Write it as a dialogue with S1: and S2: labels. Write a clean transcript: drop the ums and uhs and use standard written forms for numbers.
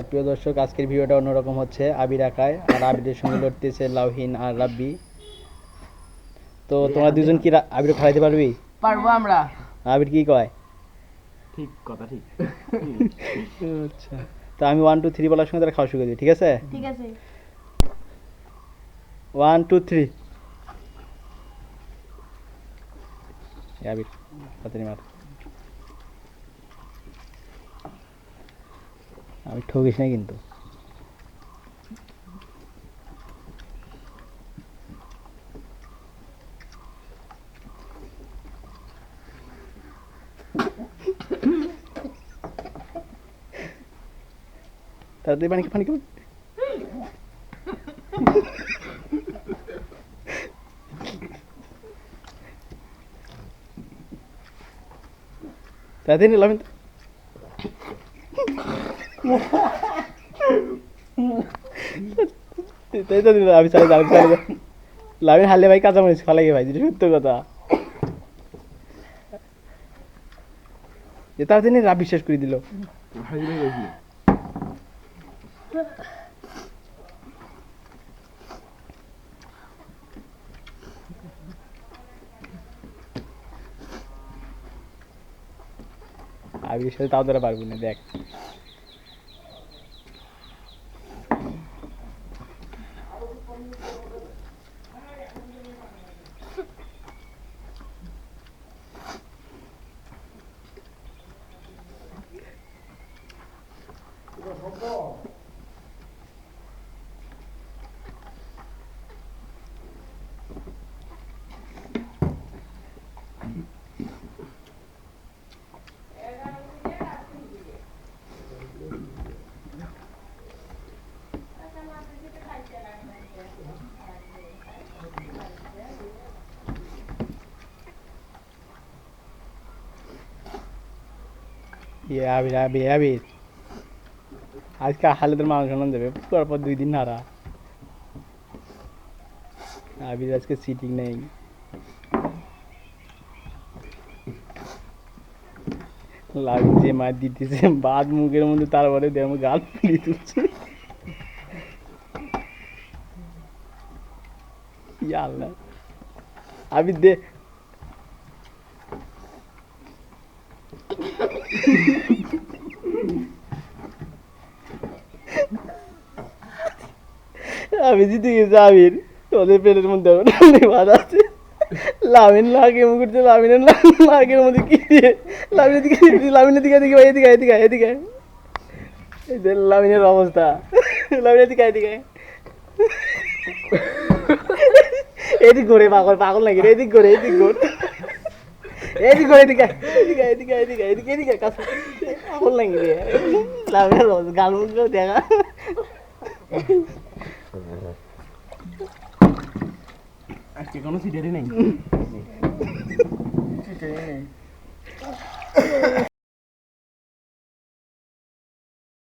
S1: প্রিয় দর্শক, আজকের ভিডিওটা অন্যরকম হচ্ছে। আবির একাই, আর আবিরের সঙ্গে লড়তেছে লাউহিন আর রাব্বি। তো তোমরা দুজন কি আবির খাওয়াইতে পারবি?
S2: পারবো আমরা।
S1: আবির কি কয়?
S3: ঠিক কথা, ঠিক।
S1: আচ্ছা, তো আমি 1 2 3 বলার সঙ্গে তারা খাওয়া শুরু করে দিই, ঠিক আছে?
S2: ঠিক আছে।
S1: 1 2 3। আবির তাড়াতাড়ি মার। আমি ঠকিস না কিন্তু। তাড়াতাড়ি পানি পানি খাবে। তাড়াতাড়ি নিলাম। তাই তো দিলাম, আমি চাই লামিন হারলে ভাই কাঁচামরিচ খাওয়া লাগে ভাই, যেটা সত্য কথা। যে তাড়াতাড়ি রাব বিশ্বাস করে দিল। আবির সাথে তাও ধরা পারবি না, দেখ। আবির আবির আবির আজকে হালেদের মানুষ আনন্দ দেবে, পর 2 দিন নাড়া। আবির আজকে সিটিং নেই। লাভিন যে মার দিতেছে বাদ মুখের মধ্যে, তারপরে দেখ গাল ফুলিয়ে তুলছে। আল্লাহ, আবির দে। আমি জিতে গেছি আবির, ওদের পেটের মধ্যে বাধা আছে। লামিন লাগে মুখ করছে, লামিনের লাগের মধ্যে কি দিয়ে লামিনের দিকে, লামিনের দিকে এদিকে ভাই, এদিকে এদিকে এদিকে। এই যে লামিনের অবস্থা, লামিনের দিকে এদিকে। এদিক করে পাগল, পাগল নাকি রে? এদিক করে, এদিক করে, এদিক করে, এদিকে এদিকে এদিকে এদিকে এদিকে এদিকে কাছে। পাগল নাকি রে? লামিনের অবস্থা গাল মুখ দেখা।
S3: আজকে কোনো সিটারই নেই।